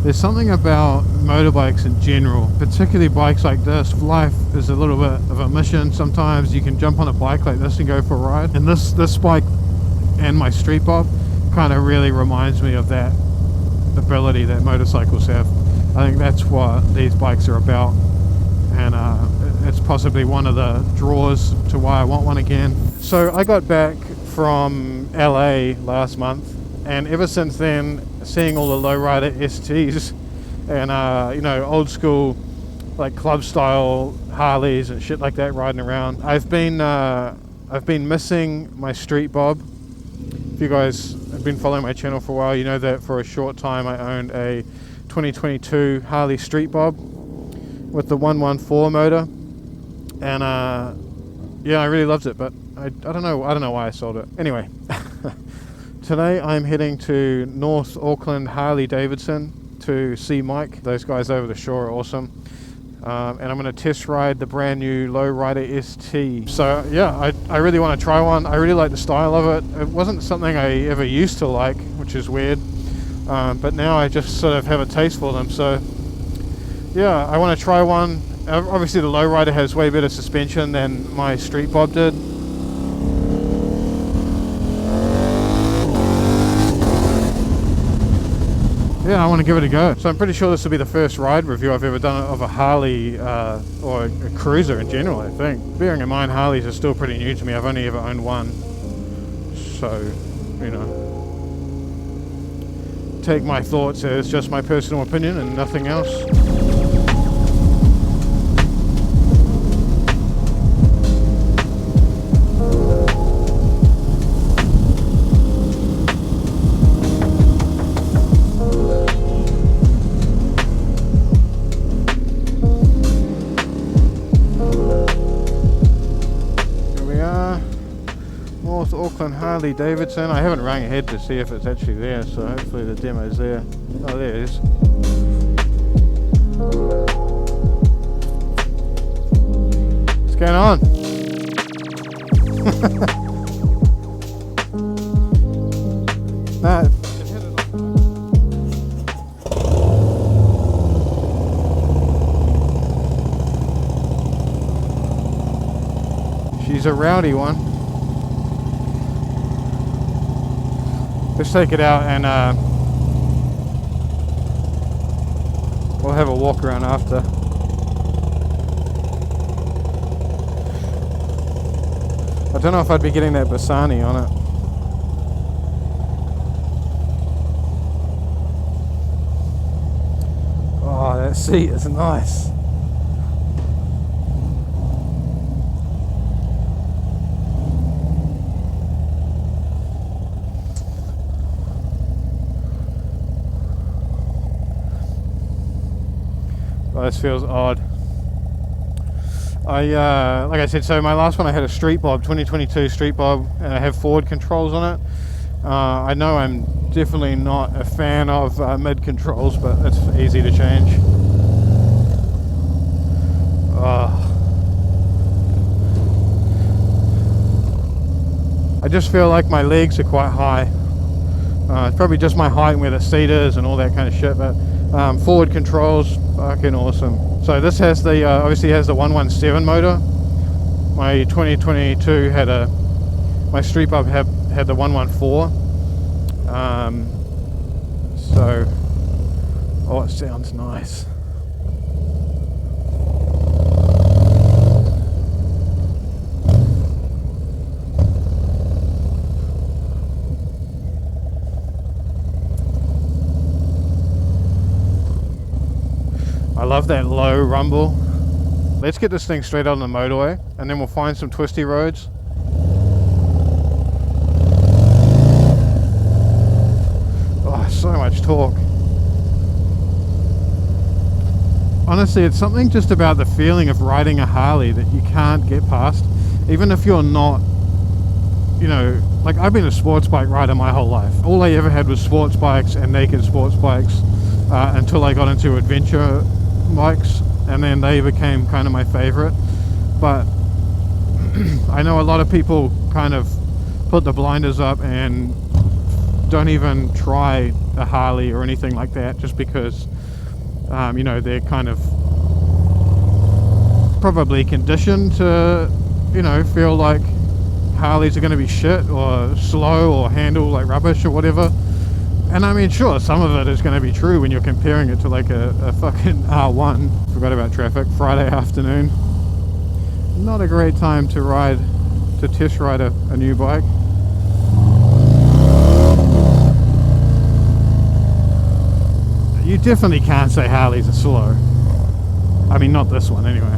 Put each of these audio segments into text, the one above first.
There's something about motorbikes in general, particularly bikes like this. Life is a little bit of a mission. Sometimes you can jump on a bike like this and go for a ride. And this bike and my Street Bob kind of really reminds me of that ability that motorcycles have. I think that's what these bikes are about. And it's possibly one of the draws to why I want one again. So I got back from LA last month, and ever since then, seeing all the lowrider STs and you know, old school like club style Harleys and shit like that riding around, I've been missing my Street Bob. If you guys have been following my channel for a while, you know that for a short time I owned a 2022 Harley Street Bob with the 114 motor, and yeah, I really loved it, but I don't know why I sold it. Anyway, today I'm heading to North Auckland Harley Davidson to see Mike. Those guys over the shore are awesome. And I'm going to test ride the brand new lowrider ST. So yeah, I really want to try one. I really like the style of it. It wasn't something I ever used to like, which is weird, but now I just sort of have a taste for them. So yeah, I want to try one. Obviously the lowrider has way better suspension than my Street Bob did. Yeah, I want to give it a go. So I'm pretty sure this will be the first ride review I've ever done of a Harley or a cruiser in general, I think. Bearing in mind, Harleys are still pretty new to me. I've only ever owned one. So, you know, take my thoughts as just my personal opinion and nothing else. North Auckland Harley Davidson. I haven't rang ahead to see if it's actually there, so hopefully the demo's there. Oh, there it is. What's going on? Nah. She's a rowdy one. Let's take it out and we'll have a walk around after. I don't know if I'd be getting that Bassani on it. Oh, that seat is nice. Oh, this feels odd. Like I said, so my last one I had a Street Bob, 2022 Street Bob, and I have forward controls on it. I know I'm definitely not a fan of mid controls, but it's easy to change. I just feel like my legs are quite high. It's probably just my height and where the seat is and all that kind of shit, but forward controls, fucking awesome. So this has the, obviously has the 117 motor. My 2022 had my Street Bob had the 114. So, oh, it sounds nice. I love that low rumble. Let's get this thing straight on the motorway and then we'll find some twisty roads. Oh, so much torque. Honestly, it's something just about the feeling of riding a Harley that you can't get past. Even if you're not, you know, like I've been a sports bike rider my whole life. All I ever had was sports bikes and naked sports bikes until I got into adventure bikes, and then they became kind of my favorite. But I know a lot of people kind of put the blinders up and don't even try a Harley or anything like that, just because you know, they're kind of probably conditioned to, you know, feel like Harleys are going to be shit or slow or handle like rubbish or whatever. And I mean, sure, some of it is going to be true when you're comparing it to like a fucking R1. Forgot about traffic. Friday afternoon. Not a great time to test ride a new bike. You definitely can't say Harleys are slow. I mean, not this one anyway.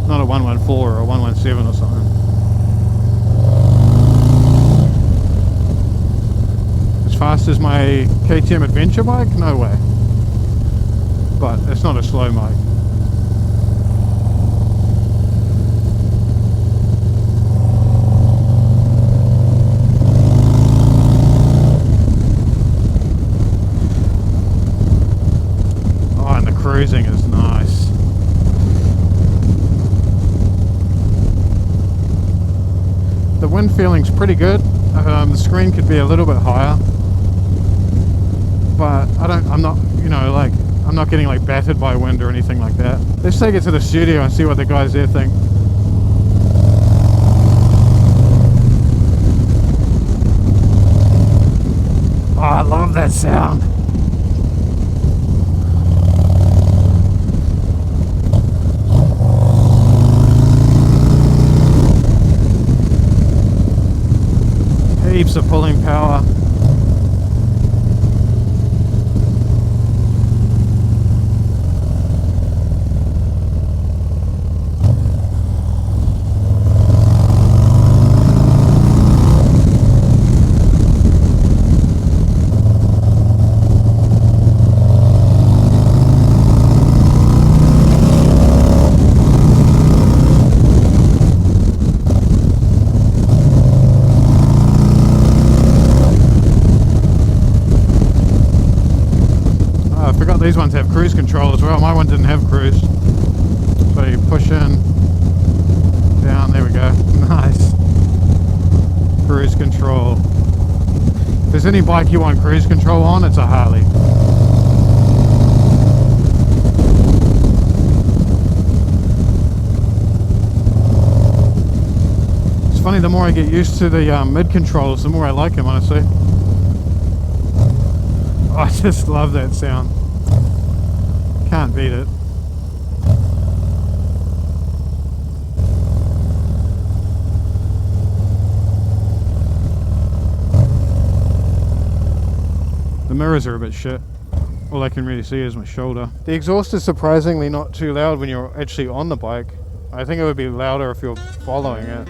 Not a 114 or a 117 or something. As fast as my KTM adventure bike? No way. But it's not a slow bike. Oh, and the cruising is nice. The wind feeling's pretty good. The screen could be a little bit higher, but I'm not, you know, like, I'm not getting like battered by wind or anything like that. Let's take it to the studio and see what the guys there think. Oh, I love that sound. Heaps of pulling power. These ones have cruise control as well. My one didn't have cruise. So you push in, down, there we go. Nice. Cruise control. If there's any bike you want cruise control on, it's a Harley. It's funny, the more I get used to the mid controls, the more I like them, honestly. Oh, I just love that sound. Can't beat it. The mirrors are a bit shit. All I can really see is my shoulder. The exhaust is surprisingly not too loud when you're actually on the bike. I think it would be louder if you're following it.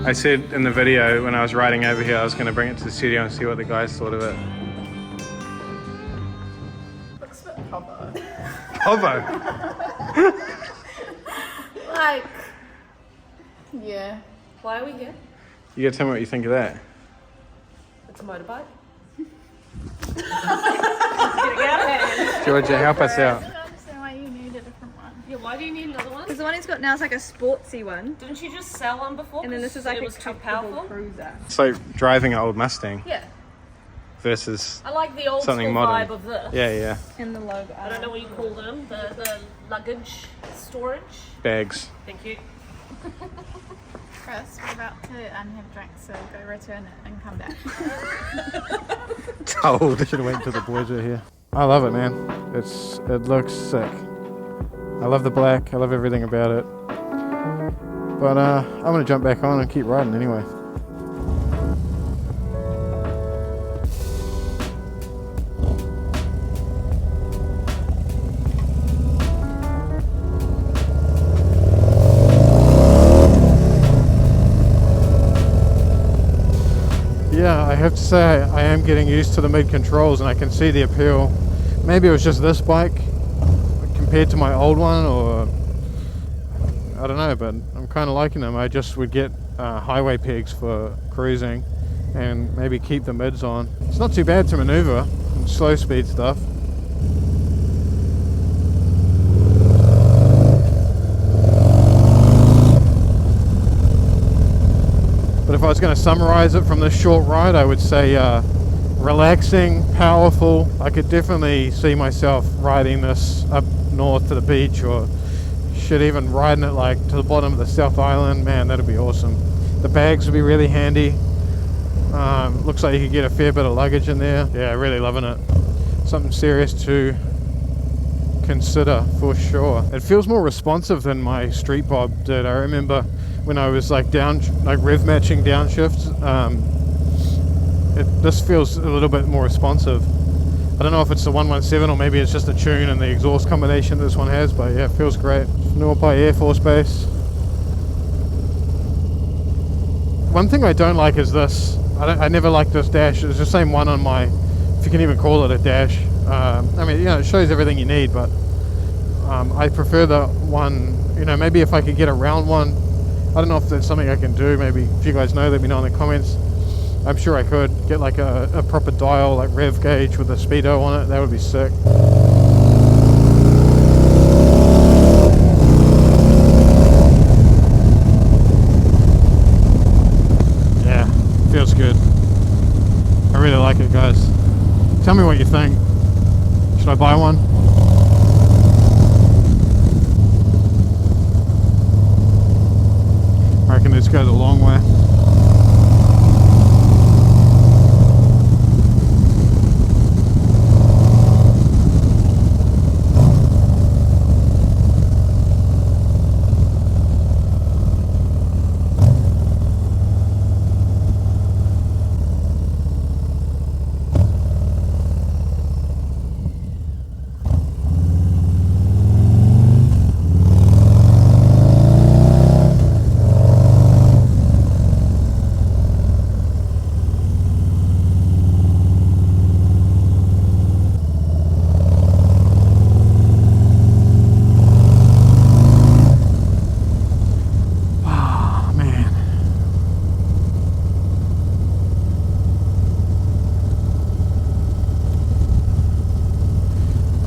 I said in the video when I was riding over here I was going to bring it to the studio and see what the guys thought of it. Looks a bit hobo. Hobo? Like, yeah. Why are we here? You gotta tell me what you think of that. It's a motorbike. Get out of hand. Georgia, help us out. I don't understand why you need a different one. Yeah, why do you need another one? Because the one he's got now is like a sportsy one. Didn't you just sell one before? And then this is like it a was too comfortable powerful. cruiser. It's like driving an old Mustang Yeah. versus I like the old something school modern. vibe of this. Yeah, yeah. And the logo. I don't know what you call them. The luggage storage. Bags. Thank you. Chris, we're about to have a drink, so go return it and come back. Told. I should have waited till the boys were here. I love it, man. It looks sick. I love the black. I love everything about it. But I'm gonna jump back on and keep riding anyway. I have to say I am getting used to the mid controls, and I can see the appeal. Maybe it was just this bike compared to my old one, or I don't know, but I'm kind of liking them. I just would get highway pegs for cruising and maybe keep the mids on. It's not too bad to maneuver in slow speed stuff. But if I was going to summarize it from this short ride, I would say relaxing, powerful. I could definitely see myself riding this up north to the beach, or shit, even riding it like to the bottom of the South Island. Man, that'd be awesome. The bags would be really handy. Looks like you could get a fair bit of luggage in there. Yeah, really loving it. Something serious to consider for sure. It feels more responsive than my Street Bob did. I remember when I was like rev matching downshifts, this feels a little bit more responsive. I don't know if it's the 117 or maybe it's just the tune and the exhaust combination this one has, but yeah, it feels great. Norpai Air Force Base. One thing I don't like is this. I never liked this dash. It's the same one on my, if you can even call it a dash. I mean, you know, it shows everything you need, but I prefer the one, you know, maybe if I could get a round one. I don't know if that's something I can do. Maybe if you guys know, let me know in the comments. I'm sure I could get like a proper dial, like rev gauge with a speedo on it. That would be sick. Yeah, feels good. I really like it, guys. Tell me what you think. Should I buy one? I reckon this goes a long way.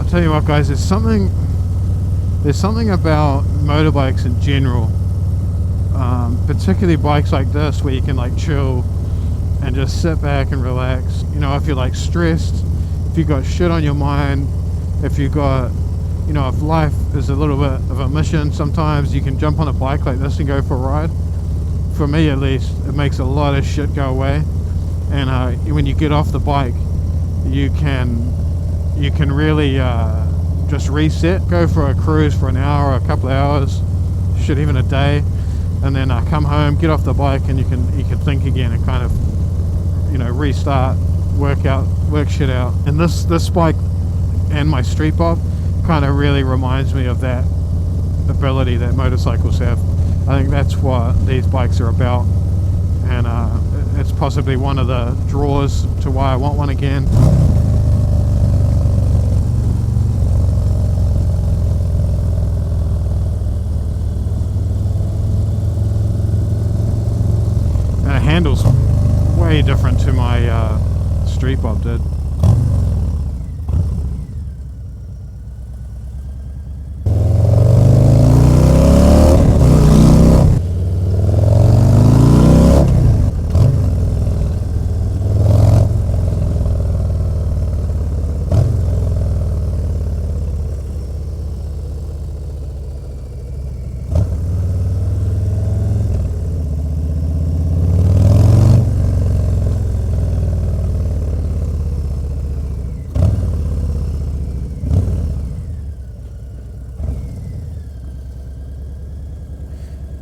Tell you what, guys, there's something about motorbikes in general, particularly bikes like this where you can like chill and just sit back and relax. You know, if you're like stressed, if you got shit on your mind, if you got, you know, if life is a little bit of a mission, sometimes you can jump on a bike like this and go for a ride. For me at least, it makes a lot of shit go away. And when you get off the bike, you can really just reset, go for a cruise for an hour or a couple of hours, shit, even a day, and then come home, get off the bike, and you can think again and kind of, you know, restart, work shit out. And this bike and my Street Bob kind of really reminds me of that ability that motorcycles have. I think that's what these bikes are about, and it's possibly one of the draws to why I want one again. Handles way different to my Street Bob did.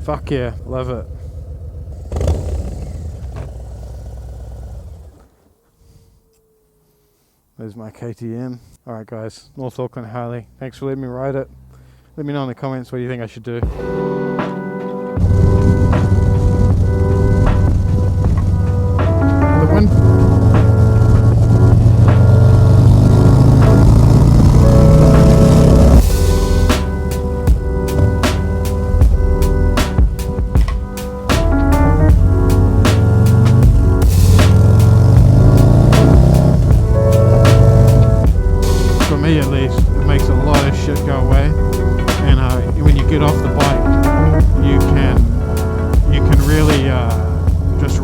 Fuck yeah, love it. There's my KTM. Alright guys, North Auckland Harley. Thanks for letting me ride it. Let me know in the comments what you think I should do. The wind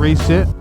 reset.